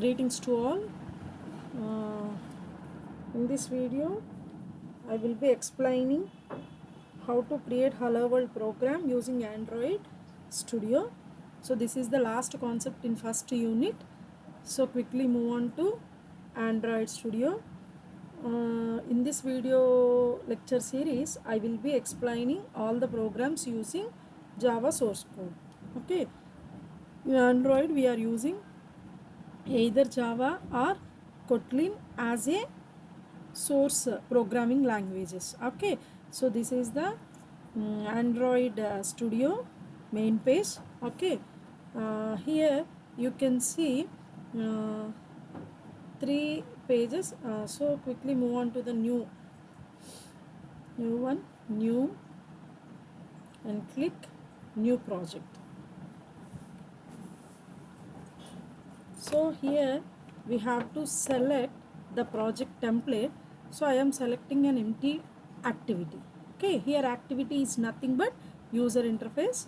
Greetings to all. In this video I will be explaining how to create Hello World program using Android Studio. So this is the last concept in first unit. So quickly move on to Android Studio. In this video lecture series I will be explaining all the programs using Java source code. Okay, in Android we are using either Java or Kotlin as a source programming languages. Okay, so this is the Android Studio main page. Okay, here you can see uh, three pages. So quickly move on to the new one, new, and click new project. So here we have to select the project template. So I am selecting an empty activity. Okay, here activity is nothing but user interface.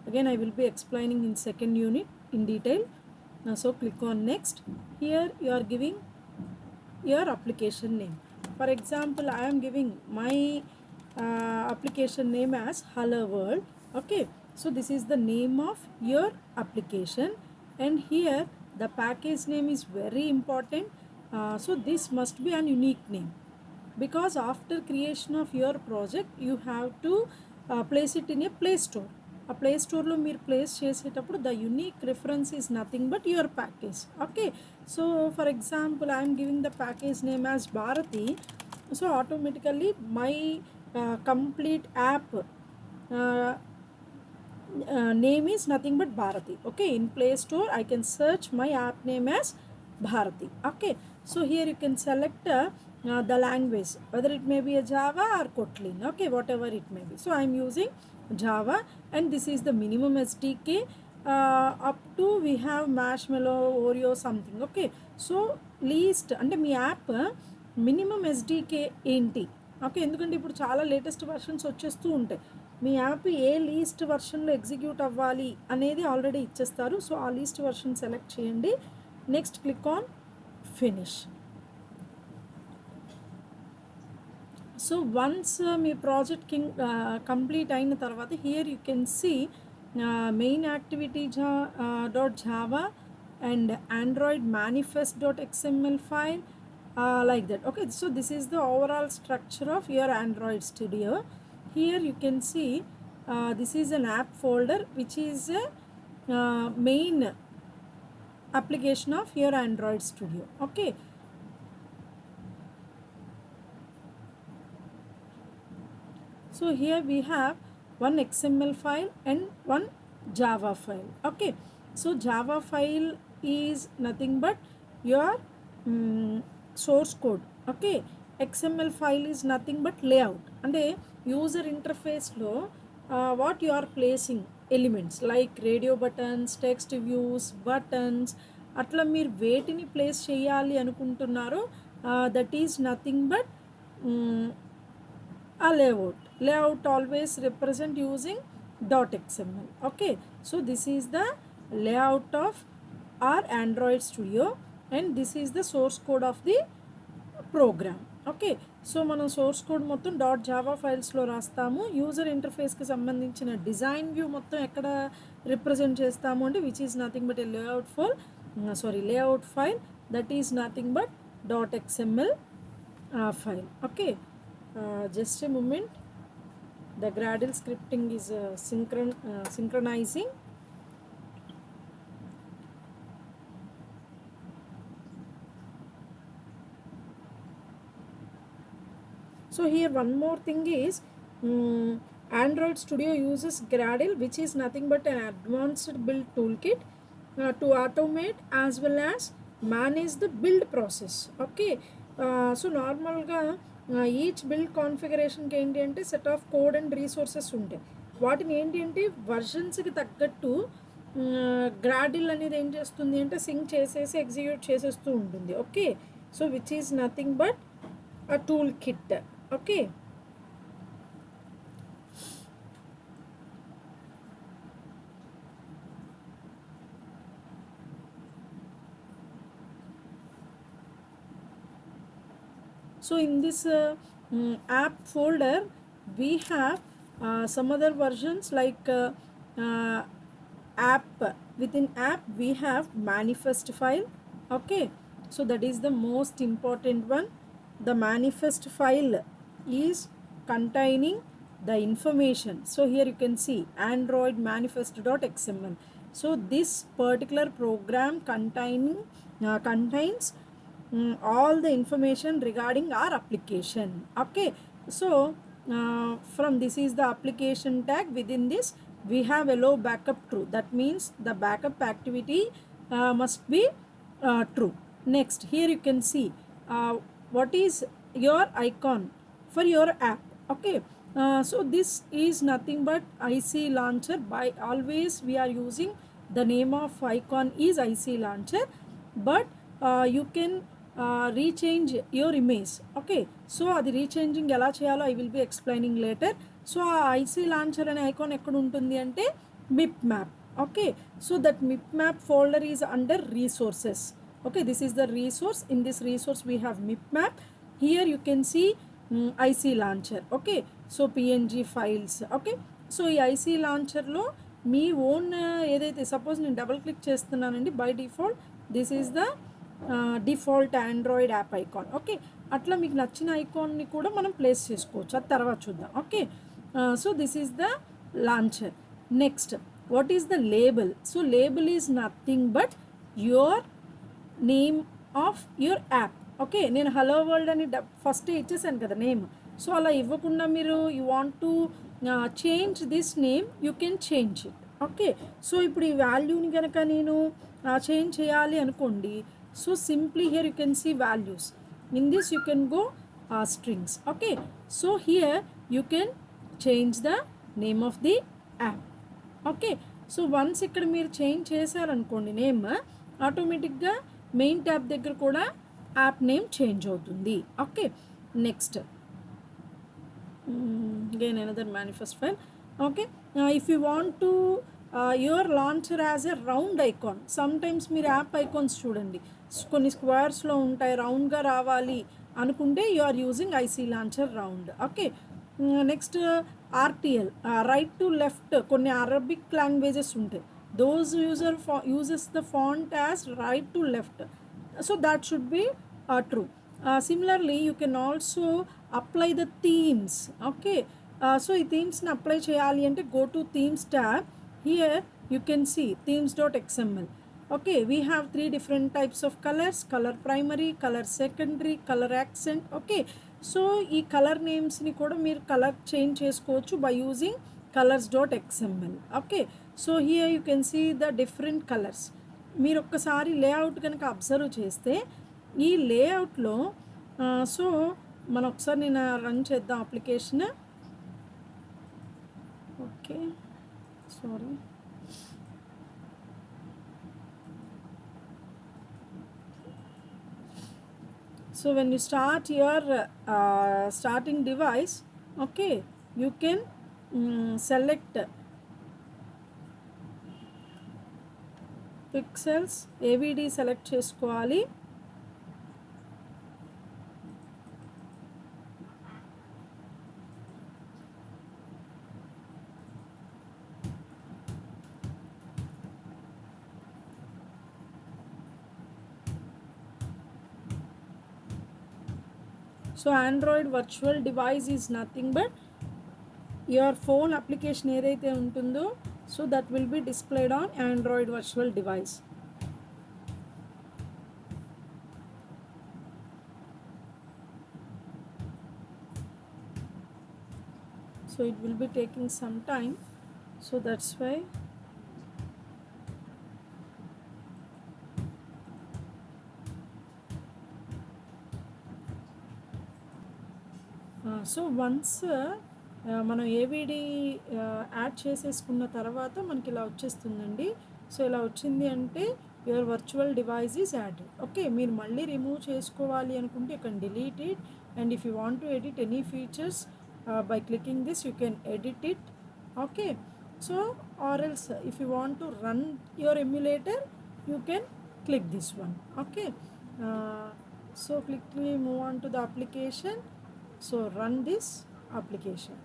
Again I will be explaining in second unit in detail. So click on next. Here you are giving your application name. For example, I am giving my application name as Hello World. Okay, so this is the name of your application, and here the package name is very important. So this must be an unique name, because after creation of your project you have to place it in a play store. ఆ play స్టోర్లో మీరు place చేసేటప్పుడు the unique reference is nothing but your package. Okay, so for example I'm giving the package name as Bharati. So automatically my complete app name is nothing but Bharati. Okay, in Play Store I can search my app name as Bharati. Okay, so here you can select the language, whether it may be a Java or Kotlin. Okay, whatever it may be. So I am using Java, and this is the minimum SDK. Up to we have Marshmallow, Oreo, something. Okay, so least అంటే మీ app minimum SDK ఏంటి? Okay, ఎందుకంటే ఇప్పుడు చాలా latest versions వచ్చేస్తూ ఉంటాయి. మీ యాప్ ఏ లీస్ట్ వర్షన్లో ఎగ్జిక్యూట్ అవ్వాలి అనేది ఆల్రెడీ ఇచ్చేస్తారు. సో ఆ లీస్ట్ వర్షన్ సెలెక్ట్ చేయండి. Next click on finish. So once మీ ప్రాజెక్ట్ కంప్లీట్ అయిన తర్వాత here you can see main activity dot java and Android manifest.xml file, like that. Okay, so this is the overall structure of your Android Studio. Here you can see this is an app folder which is a main application of your Android Studio. Okay, so here we have one XML file and one Java file. Okay, so Java file is nothing but your source code. Okay, XML file is nothing but layout, and a user interface lo what you are placing elements like radio buttons, text views, buttons, అట్లా మీరు వేటిని place చేయాలి అనుకుంటున్నారో that is nothing but a layout always represent using .xml. Okay, so this is the layout of our Android Studio, and this is the source code of the program. Okay, so మనం source code మొత్తం .java ఫైల్స్లో రాస్తాము. User ఇంటర్ఫేస్కి సంబంధించిన design view మొత్తం ఎక్కడ represent చేస్తాము అంటే which is nothing but A layout file that is nothing but .xml file. Okay, just a moment, the Gradle scripting is synchronizing. So here one more thing is Android Studio uses Gradle, which is nothing but an advanced build toolkit to automate as well as manage the build process. Okay, so నార్మల్గా each build కాన్ఫిగరేషన్కి ఏంటి అంటే set of code and resources ఉంటాయి. వాటిని ఏంటి అంటే వర్షన్స్కి తగ్గట్టు Gradle అనేది ఏం చేస్తుంది అంటే సింక్ చేసేసి ఎగ్జిక్యూట్ చేసేస్తూ ఉంటుంది. Okay, so which is nothing but a tool kit. Okay, So in this app folder we have some other versions like uh, app. Within app we have manifest file. Okay, so that is the most important one. The manifest file is containing the information. So here you can see android manifest.xml. So this particular program contains all the information regarding our application. Okay, so from this is the application tag. Within this we have allow backup true. That means the backup activity must be true. Next, here you can see what is your icon for your app. Okay, so this is nothing but IC launcher. By always we are using the name of icon is IC launcher, but you can rechange your image. Okay, so అది రీచేంజింగ్ ఎలా చేయాలో I will be explaining later. So ఆ IC launcher అనే icon ఎక్కడ ఉంటుంది అంటే mip map. Okay, so that mip map folder is under resources. Okay, this is the resource. In this resource we have mip map. Here you can see IC launcher. Okay, so PNG files. Okay, so ఈ IC launcherలో మీ own ఏదైతే suppose నేను double click చేస్తున్నానండి, by default this is the default Android app icon. Okay, అట్లా మీకు నచ్చిన ఐకాన్ని కూడా మనం ప్లేస్ చేసుకోవచ్చు, అది తర్వాత చూద్దాం. Okay, so this is the launcher. Next, what is the label? So label is nothing but your name of your app. Okay, నేను హలో వరల్డ్ అని ఫస్ట్ ఇచ్చేసాను కదా నేమ్. సో అలా ఇవ్వకుండా మీరు you want to change this name, you can change it. Okay, so ఇప్పుడు ఈ వాల్యూని కనుక నేను చేంజ్ చేయాలి అనుకోండి. So simply here you can see values. In this you can go strings. Okay, so here you can change the name of the app. Okay, so once ఇక్కడ మీరు change చేశారనుకోండి నేమ్, ఆటోమేటిక్గా మెయిన్ ట్యాబ్ దగ్గర కూడా app name change అవుతుంది. Okay, next again another manifest file. Okay, if you want to your launcher as a round icon, sometimes మీరు app icons చూడండి కొన్ని స్క్వేర్స్లో ఉంటాయి, రౌండ్గా రావాలి అనుకుంటే you are using IC launcher round. Okay, next RTL, right to left. కొన్ని Arabic languages ఉంటాయి, those uses the font as right to left, so that should be true. Similarly you can also apply the themes. Okay, so ఈ థీమ్స్ని apply చేయాలి అంటే go to themes tab. Here you can see themes.xml. Okay, we have 3 different types of colors: color primary, color secondary, color accent. Okay, so ఈ colour నేమ్స్ని కూడా మీరు colour change చేసుకోవచ్చు by using colors.xml. Okay, so here you can see the different colours. మీరు ఒక్కసారి layout కనుక observe చేస్తే ఈ లేఅవుట్లో సో మనం ఒకసారి నేను రన్ చేద్దాం application. Okay, sorry. So when you start your starting device, okay, you can select pixels AVD select చేసుకోవాలి. So Android virtual device is nothing but your phone application ఏదైతే ఉంటుందో, so that will be displayed on Android virtual device. So it will be taking some time, so that's why so once మనం ఏవిడి add చేసేసుకున్న తర్వాత మనకి ఇలా వచ్చేస్తుందండి. So ఇలా వచ్చింది అంటే your virtual device is added. Okay, మీరు మళ్ళీ రిమూవ్ చేసుకోవాలి అనుకుంటే you can delete it, and if you want to edit any features by clicking this you can edit it. Okay, so or else if you want to run your emulator you can click this one. Okay, So quickly move on to the application. So run this application.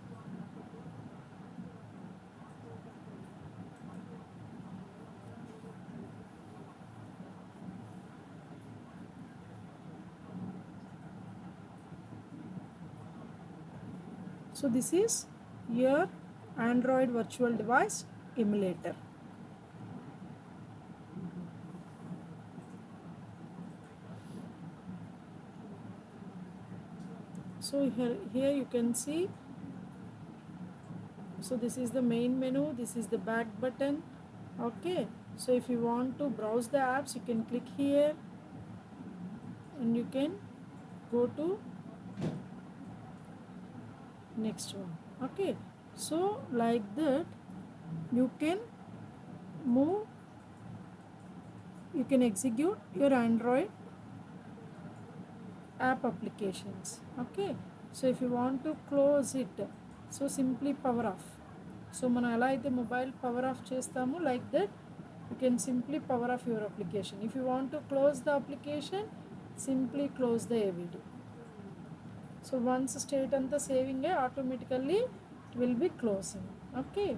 So this is your Android virtual device emulator. So here you can see, so this is the main menu, this is the back button. Okay, so if you want to browse the apps, you can click here and you can go to next one. Okay, so like that you can move, you can execute your Android app applications. Okay, so if you want to close it, so simply power off. So మనం ఎలా అయితే mobile power off చేస్తామో like that you can simply power off your application. If you want to close the application, simply close the AVD. So once state అంతా saving automatically will be closing. Okay,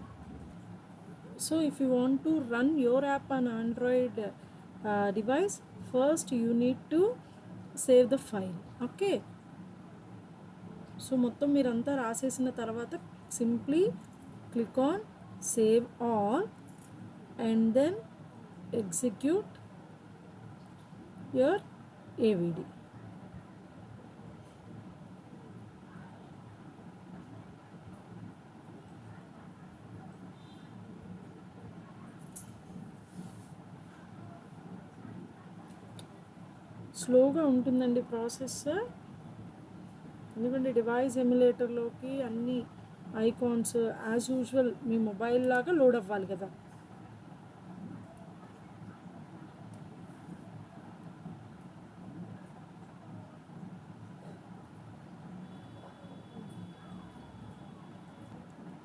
so if you want to run your app on Android device, first you need to save the file. Okay, so మొత్తం మీరంతా రాసేసిన తర్వాత simply click on save all and then execute your AVD. స్లోగా ఉంటుందండి process, ఎందుకంటే device ఎమ్యులేటర్లోకి అన్ని icons as usual మీ mobile లాగా లోడ్ అవ్వాలి కదా.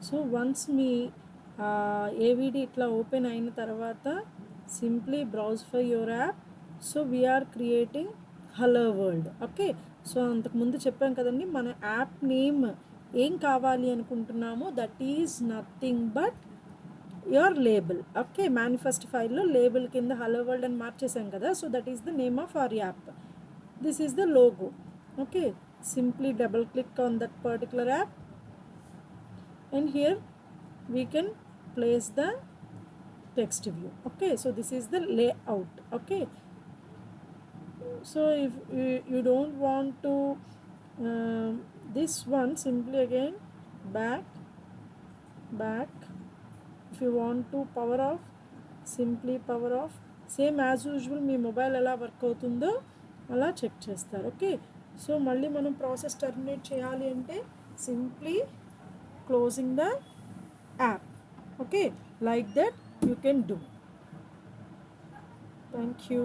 సో వన్స్ మీ AVD ఇట్లా ఓపెన్ అయిన తర్వాత simply browse for your app. So we are creating hello world. Okay, so అంతకుముందు చెప్పాం కదండి, మన యాప్ నేమ్ ఏం కావాలి అనుకుంటున్నామో that is nothing but your label. Okay, manifest ఫైల్లో లేబుల్ కింద హలో వరల్డ్ అని మార్చేసాం కదా, so that is the name of our app. This is the logo. Okay, simply double click on that particular app and here we can place the text view. Okay, so this is the layout. Okay, so if you don't want to this one, simply again back. If you want to power off, simply power off. Same as usual me mobile ఎలా work అవుతుందో అలా check చేస్తారు. Okay, so మళ్ళీ మనం process terminate చేయాలి అంటే simply closing the app. Okay, like that you can do. Thank you.